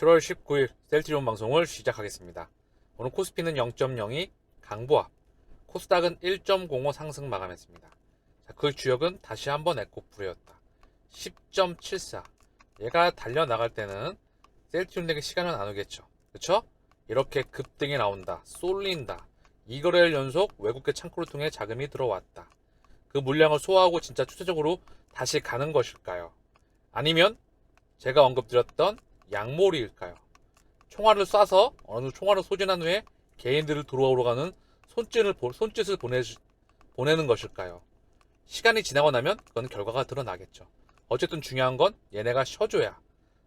7월 19일 셀트리온 방송을 시작하겠습니다. 오늘 코스피는 0.02 강보합, 코스닥은 1.05 상승 마감했습니다. 자, 그 주역은 다시 한번 에코프로였다. 10.74. 얘가 달려나갈 때는 셀트리온에게 시간은 안 오겠죠. 그쵸? 이렇게 급등이 나온다. 쏠린다. 2거래일 연속 외국계 창구를 통해 자금이 들어왔다. 그 물량을 소화하고 진짜 추세적으로 다시 가는 것일까요? 아니면 제가 언급드렸던 양몰이일까요? 총알을 쏴서 어느 정도 총알을 소진한 후에 개인들을 들어오러 가는 손짓을 보내는 것일까요? 시간이 지나고 나면 그건 결과가 드러나겠죠. 어쨌든 중요한 건 얘네가 쉬어줘야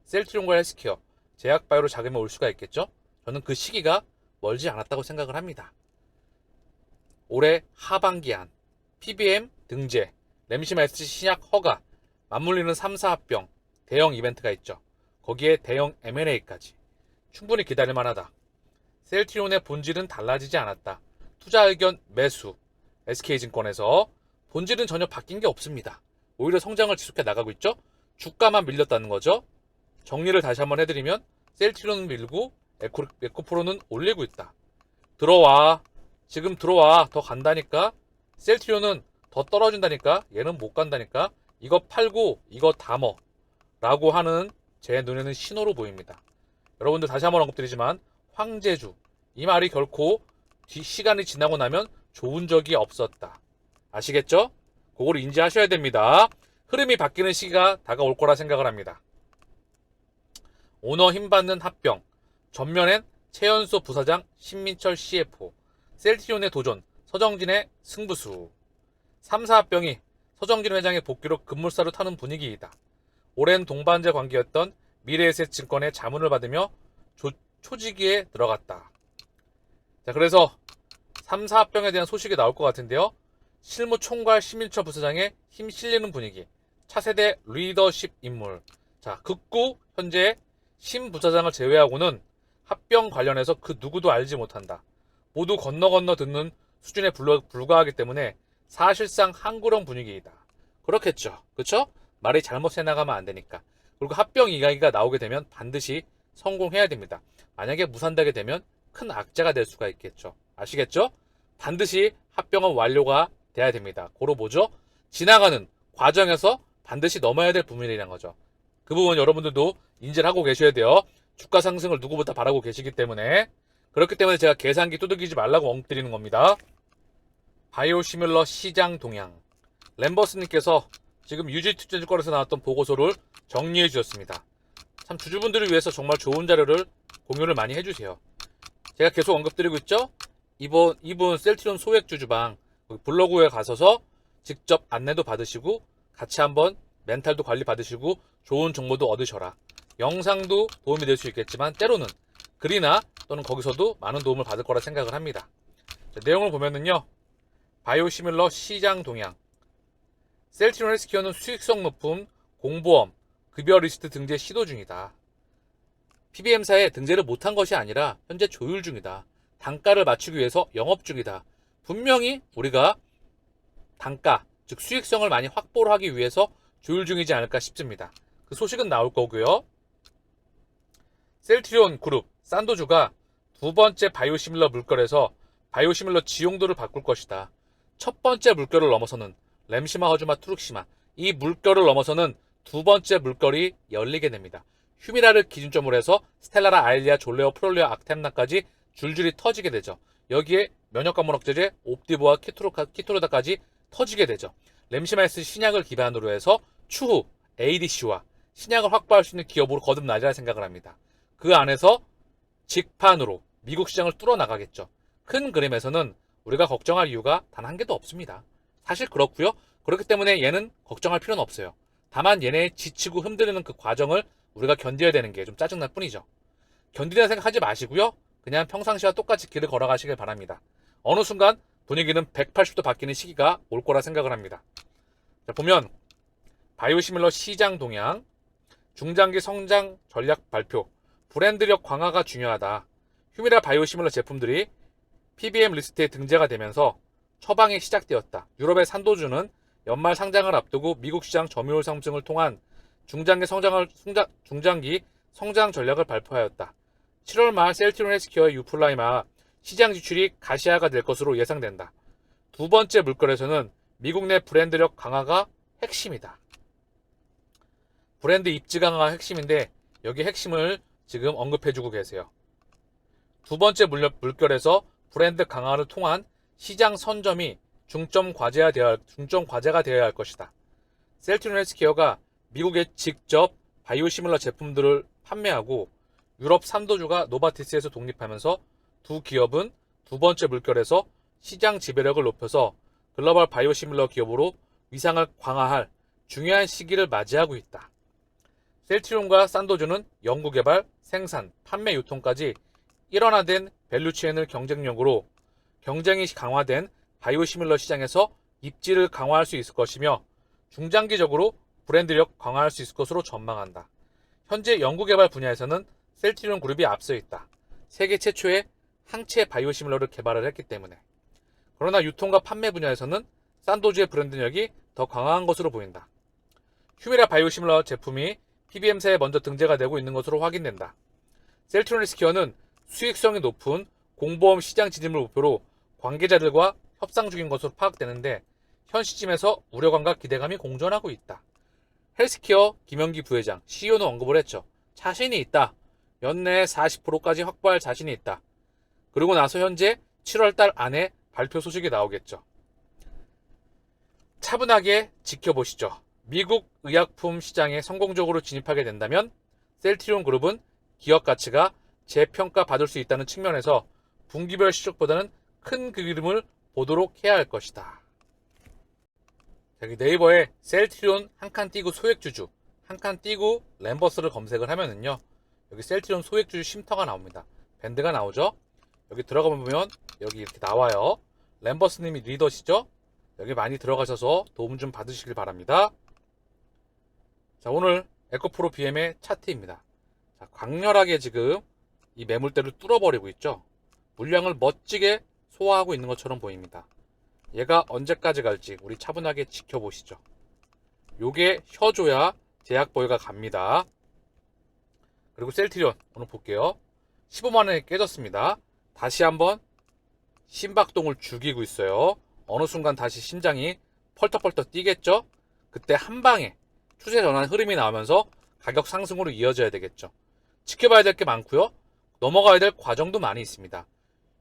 셀트리온과 헬스케어, 제약바이오로 자금이 올 수가 있겠죠. 저는 그 시기가 멀지 않았다고 생각을 합니다. 올해 하반기 안 PBM 등재, 램시마 SC 신약 허가, 맞물리는 3사 합병, 대형 이벤트가 있죠. 거기에 대형 M&A까지 충분히 기다릴 만하다. 셀트리온의 본질은 달라지지 않았다. 투자 의견 매수, SK증권에서 본질은 전혀 바뀐 게 없습니다. 오히려 성장을 지속해 나가고 있죠. 주가만 밀렸다는 거죠. 정리를 다시 한번 해드리면 셀트리온은 밀고 에코프로는 올리고 있다. 들어와. 지금 들어와. 더 간다니까. 셀트리온은 더 떨어진다니까. 얘는 못 간다니까. 이거 팔고 이거 담어 라고 하는 제 눈에는 신호로 보입니다. 여러분들 다시 한번 언급드리지만 황제주, 이 말이 결코 시간이 지나고 나면 좋은 적이 없었다. 아시겠죠? 그걸 인지하셔야 됩니다. 흐름이 바뀌는 시기가 다가올 거라 생각을 합니다. 오너 힘받는 합병, 전면엔 최연소 부사장 신민철 CFO, 셀트리온의 도전, 서정진의 승부수. 3사 합병이 서정진 회장의 복귀로 급물살을 타는 분위기이다. 오랜 동반자 관계였던 미래에셋증권의 자문을 받으며 초지기에 들어갔다. 자, 그래서 3사 합병에 대한 소식이 나올 것 같은데요. 실무 총괄 신민철 부사장의 힘 실리는 분위기, 차세대 리더십 인물. 자, 극구 현재 신 부사장을 제외하고는 합병 관련해서 그 누구도 알지 못한다. 모두 건너 듣는 수준에 불과하기 때문에 사실상 한구령 분위기이다. 그렇겠죠. 그쵸? 말이 잘못 해나가면 안 되니까. 그리고 합병 이야기가 나오게 되면 반드시 성공해야 됩니다. 만약에 무산되게 되면 큰 악재가 될 수가 있겠죠. 아시겠죠? 반드시 합병은 완료가 돼야 됩니다. 고로 뭐죠? 지나가는 과정에서 반드시 넘어야 될 부분이라는 거죠. 그 부분 여러분들도 인지를 하고 계셔야 돼요. 주가 상승을 누구보다 바라고 계시기 때문에. 그렇기 때문에 제가 계산기 두들기지 말라고 언급드리는 겁니다. 바이오시밀러 시장 동향. 램버스님께서 지금 유지투자증권에서 나왔던 보고서를 정리해 주셨습니다. 참 주주분들을 위해서 정말 좋은 자료를 공유를 많이 해주세요. 제가 계속 언급드리고 있죠? 이분 셀트리온 소액주주방 블로그에 가셔서 직접 안내도 받으시고 같이 한번 멘탈도 관리 받으시고 좋은 정보도 얻으셔라. 영상도 도움이 될 수 있겠지만 때로는 글이나 또는 거기서도 많은 도움을 받을 거라 생각을 합니다. 자, 내용을 보면은요. 바이오시밀러 시장 동향. 셀트리온 헬스케어는 수익성 높은 공보험, 급여 리스트 등재 시도 중이다. PBM사에 등재를 못한 것이 아니라 현재 조율 중이다. 단가를 맞추기 위해서 영업 중이다. 분명히 우리가 단가, 즉 수익성을 많이 확보를 하기 위해서 조율 중이지 않을까 싶습니다. 그 소식은 나올 거고요. 셀트리온 그룹, 산도주가 두 번째 바이오시밀러 물결에서 바이오시밀러 지용도를 바꿀 것이다. 첫 번째 물결을 넘어서는 램시마, 허즈마, 투룩시마, 이 물결을 넘어서는 두 번째 물결이 열리게 됩니다. 휴미라를 기준점으로 해서 스텔라라, 아일리아, 졸레오, 프롤리아, 악템나까지 줄줄이 터지게 되죠. 여기에 면역관문 억제제, 옵디보와 키토로다까지 터지게 되죠. 램시마에스 신약을 기반으로 해서 추후 ADC와 신약을 확보할 수 있는 기업으로 거듭나리라 생각을 합니다. 그 안에서 직판으로 미국 시장을 뚫어나가겠죠. 큰 그림에서는 우리가 걱정할 이유가 단 한 개도 없습니다. 사실 그렇고요. 그렇기 때문에 얘는 걱정할 필요는 없어요. 다만 얘네 지치고 흔들리는 그 과정을 우리가 견뎌야 되는 게 좀 짜증날 뿐이죠. 견디다 생각하지 마시고요. 그냥 평상시와 똑같이 길을 걸어가시길 바랍니다. 어느 순간 분위기는 180도 바뀌는 시기가 올 거라 생각을 합니다. 자, 보면 바이오시밀러 시장 동향, 중장기 성장 전략 발표, 브랜드력 강화가 중요하다. 휴미라 바이오시밀러 제품들이 PBM 리스트에 등재가 되면서 처방이 시작되었다. 유럽의 산도주는 연말 상장을 앞두고 미국 시장 점유율 상승을 통한 중장기 성장 전략을 발표하였다. 7월 말 셀트리온 헬스케어의 유플라이마 시장 지출이 가시화가 될 것으로 예상된다. 두 번째 물결에서는 미국 내 브랜드력 강화가 핵심이다. 브랜드 입지 강화가 핵심인데 여기 핵심을 지금 언급해주고 계세요. 두 번째 물결에서 브랜드 강화를 통한 시장 선점이 중점 과제가 되어야 할 것이다. 셀트리온 헬스케어가 미국에 직접 바이오시밀러 제품들을 판매하고 유럽 산도주가 노바티스에서 독립하면서 두 기업은 두 번째 물결에서 시장 지배력을 높여서 글로벌 바이오시밀러 기업으로 위상을 강화할 중요한 시기를 맞이하고 있다. 셀트리온과 산도주는 연구개발, 생산, 판매, 유통까지 일원화된 밸류체인을 경쟁력으로 경쟁이 강화된 바이오시밀러 시장에서 입지를 강화할 수 있을 것이며 중장기적으로 브랜드력 강화할 수 있을 것으로 전망한다. 현재 연구개발 분야에서는 셀트리온 그룹이 앞서 있다. 세계 최초의 항체 바이오시밀러를 개발을 했기 때문에. 그러나 유통과 판매 분야에서는 산도주의 브랜드력이 더 강화한 것으로 보인다. 휴미라 바이오시밀러 제품이 PBM사에 먼저 등재가 되고 있는 것으로 확인된다. 셀트리온 헬스케어는 수익성이 높은 공보험 시장 진입을 목표로 관계자들과 협상 중인 것으로 파악되는데 현 시점에서 우려감과 기대감이 공존하고 있다. 헬스케어 김영기 부회장, CEO는 언급을 했죠. 자신이 있다. 연내 40%까지 확보할 자신이 있다. 그리고 나서 현재 7월달 안에 발표 소식이 나오겠죠. 차분하게 지켜보시죠. 미국 의약품 시장에 성공적으로 진입하게 된다면 셀트리온 그룹은 기업 가치가 재평가받을 수 있다는 측면에서 분기별 실적보다는 큰 그림을 보도록 해야 할 것이다. 여기 네이버에 셀트리온 한 칸 띄고 소액주주, 한 칸 띄고 램버스를 검색을 하면은요, 여기 셀트리온 소액주주 쉼터가 나옵니다. 밴드가 나오죠. 여기 들어가 보면 여기 이렇게 나와요. 램버스님이 리더시죠. 여기 많이 들어가셔서 도움 좀 받으시길 바랍니다. 자, 오늘 에코프로 BM의 차트입니다. 자, 강렬하게 지금 이 매물대를 뚫어버리고 있죠. 물량을 멋지게 소화하고 있는 것처럼 보입니다. 얘가 언제까지 갈지 우리 차분하게 지켜보시죠. 요게 혀줘야 제약보유가 갑니다. 그리고 셀트리온 오늘 볼게요. 15만원에 깨졌습니다. 다시 한번 심박동을 죽이고 있어요. 어느 순간 다시 심장이 펄떡펄떡 뛰겠죠. 그때 한방에 추세 전환 흐름이 나오면서 가격 상승으로 이어져야 되겠죠. 지켜봐야 될 게 많고요. 넘어가야 될 과정도 많이 있습니다.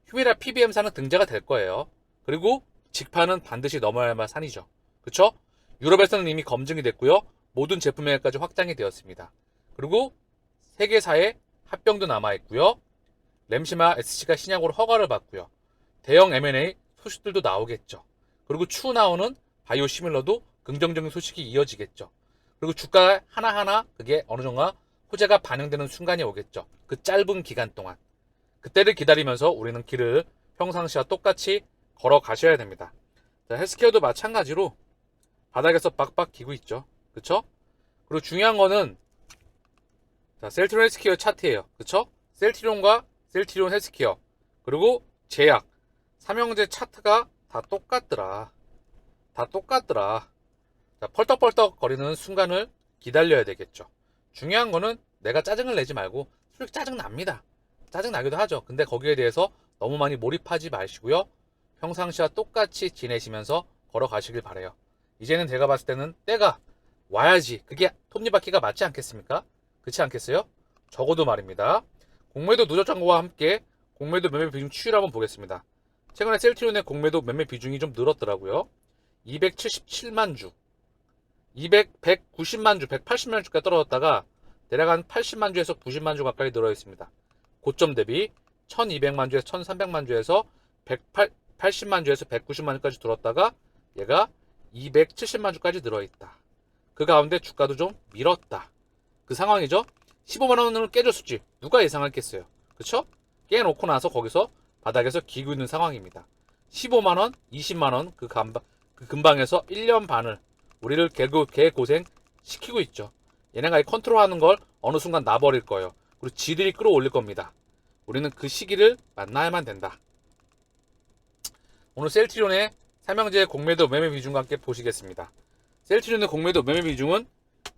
휴미라 PBM사는 등재가 될 거예요. 그리고 직파는 반드시 넘어야 할 산이죠. 그쵸? 유럽에서는 이미 검증이 됐고요. 모든 제품명까지 확장이 되었습니다. 그리고 세계사의 합병도 남아있고요. 램시마 SC가 신약으로 허가를 받고요. 대형 M&A 소식들도 나오겠죠. 그리고 추후 나오는 바이오시밀러도 긍정적인 소식이 이어지겠죠. 그리고 주가 하나하나 그게 어느 정도 호재가 반영되는 순간이 오겠죠. 그 짧은 기간 동안. 그때를 기다리면서 우리는 길을 평상시와 똑같이 걸어가셔야 됩니다. 자, 헬스케어도 마찬가지로 바닥에서 빡빡 기고 있죠. 그쵸? 그리고 중요한 거는 자, 셀트리온 헬스케어 차트예요. 그쵸? 셀트리온과 셀트리온 헬스케어 그리고 제약 삼형제 차트가 다 똑같더라. 자, 펄떡펄떡 거리는 순간을 기다려야 되겠죠. 중요한 거는 내가 짜증을 내지 말고 솔직히 짜증 납니다. 짜증 나기도 하죠. 근데 거기에 대해서 너무 많이 몰입하지 마시고요. 평상시와 똑같이 지내시면서 걸어가시길 바래요. 이제는 제가 봤을 때는 때가 와야지. 그게 톱니바퀴가 맞지 않겠습니까? 그렇지 않겠어요? 적어도 말입니다. 공매도 누적 잔고와 함께 공매도 매매 비중 추이를 한번 보겠습니다. 최근에 셀트리온의 공매도 매매 비중이 좀 늘었더라고요. 277만 주, 190만 주, 180만 주까지 떨어졌다가 대략 한 80만 주에서 90만 주 가까이 늘어 있습니다. 고점 대비 1200만 주에서 1300만 주에서 180만 주에서 190만 주까지 들었다가 얘가 270만 주까지 늘어있다. 그 가운데 주가도 좀 밀었다. 그 상황이죠. 15만원을 깨졌을지 누가 예상했겠어요. 그쵸? 깨놓고 나서 거기서 바닥에서 기고 있는 상황입니다. 15만원, 20만원 그 근방에서 1년 반을 우리를 개고생 시키고 있죠. 얘네가 컨트롤하는 걸 어느 순간 놔버릴 거예요. 그리고 지들이 끌어올릴 겁니다. 우리는 그 시기를 만나야만 된다. 오늘 셀트리온의 삼형제 공매도 매매 비중과 함께 보시겠습니다. 셀트리온의 공매도 매매 비중은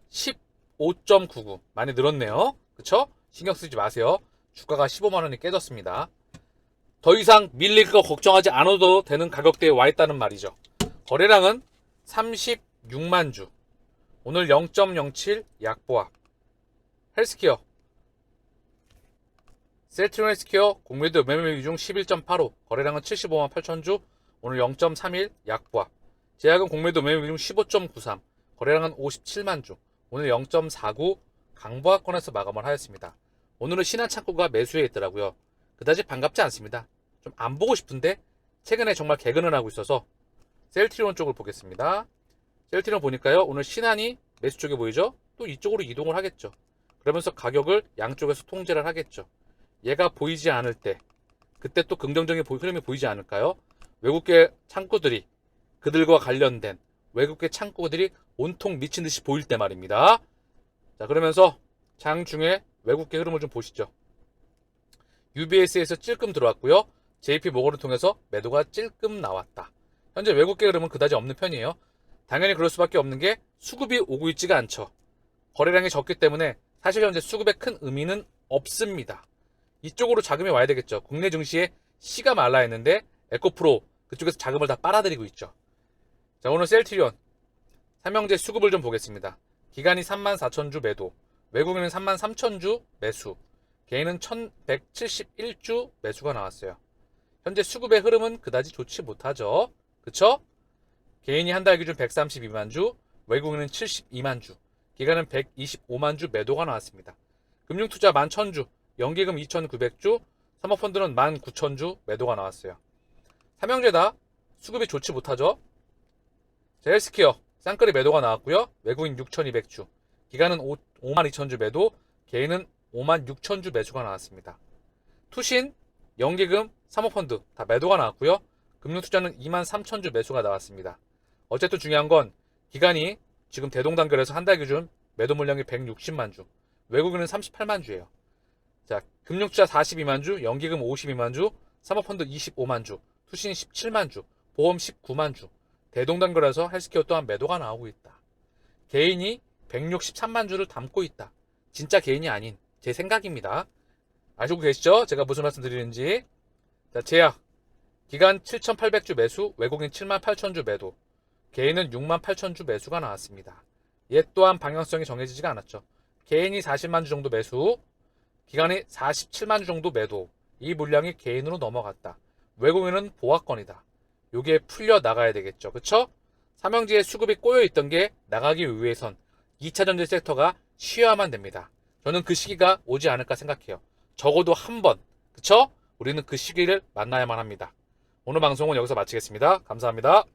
15.99 많이 늘었네요. 그쵸? 신경 쓰지 마세요. 주가가 15만원이 깨졌습니다. 더 이상 밀릴 거 걱정하지 않아도 되는 가격대에 와 있다는 말이죠. 거래량은 36만 주. 오늘 0.07 약보합. 헬스케어. 셀트리온 헬스케어 공매도 매매 비중 11.85. 거래량은 75만 8천 주. 오늘 0.31 약보합. 제약은 공매도 매매 비중 15.93. 거래량은 57만 주. 오늘 0.49 강보합권에서 마감을 하였습니다. 오늘은 신한창고가 매수해 있더라고요. 그다지 반갑지 않습니다. 좀 안 보고 싶은데 최근에 정말 개근을 하고 있어서 셀트리온 쪽을 보겠습니다. 셀트리온 보니까요. 오늘 신한이 매수 쪽에 보이죠? 또 이쪽으로 이동을 하겠죠. 그러면서 가격을 양쪽에서 통제를 하겠죠. 얘가 보이지 않을 때 그때 또 긍정적인 흐름이 보이지 않을까요? 외국계 창구들이 그들과 관련된 외국계 창구들이 온통 미친 듯이 보일 때 말입니다. 자, 그러면서 장중에 외국계 흐름을 좀 보시죠. UBS에서 찔끔 들어왔고요. JP 모건을 통해서 매도가 찔끔 나왔다. 현재 외국계 흐름은 그다지 없는 편이에요. 당연히 그럴 수밖에 없는 게 수급이 오고 있지가 않죠. 거래량이 적기 때문에 사실 현재 수급에 큰 의미는 없습니다. 이쪽으로 자금이 와야 되겠죠. 국내 증시에 씨가 말라 있는데 에코프로 그쪽에서 자금을 다 빨아들이고 있죠. 자, 오늘 셀트리온 삼형제 수급을 좀 보겠습니다. 기간이 34,000주 매도, 외국인은 33,000주 매수, 개인은 1,171주 매수가 나왔어요. 현재 수급의 흐름은 그다지 좋지 못하죠. 그쵸? 개인이 한 달 기준 132만 주, 외국인은 72만 주, 기간은 125만 주 매도가 나왔습니다. 금융투자 11,000주, 연기금 2,900주, 사모펀드는 19,000주 매도가 나왔어요. 삼형제 다 수급이 좋지 못하죠. 자, 헬스케어 쌍끌이 매도가 나왔고요. 외국인 6,200주, 기간은 52,000주 매도, 개인은 56,000주 매수가 나왔습니다. 투신, 연기금, 사모펀드 다 매도가 나왔고요. 금융투자는 23,000주 매수가 나왔습니다. 어쨌든 중요한 건 기간이 지금 대동단결에서 한 달 기준 매도 물량이 160만 주, 외국인은 38만 주예요. 자, 금융투자 42만 주, 연기금 52만 주, 사모펀드 25만 주, 투신 17만 주, 보험 19만 주. 대동단결에서 헬스케어 또한 매도가 나오고 있다. 개인이 163만 주를 담고 있다. 진짜 개인이 아닌 제 생각입니다. 아시고 계시죠? 제가 무슨 말씀 드리는지. 자, 제약 기간 7,800주 매수, 외국인 78,000주 매도, 개인은 68,000주 매수가 나왔습니다. 얘 또한 방향성이 정해지지가 않았죠. 개인이 40만 주 정도 매수, 기간이 47만 주 정도 매도. 이 물량이 개인으로 넘어갔다. 외국인은 보합권이다. 요게 풀려 나가야 되겠죠. 그쵸? 삼형제의 수급이 꼬여있던 게 나가기 위해선 2차전지 섹터가 쉬어야만 됩니다. 저는 그 시기가 오지 않을까 생각해요. 적어도 한 번. 그쵸? 우리는 그 시기를 만나야만 합니다. 오늘 방송은 여기서 마치겠습니다. 감사합니다.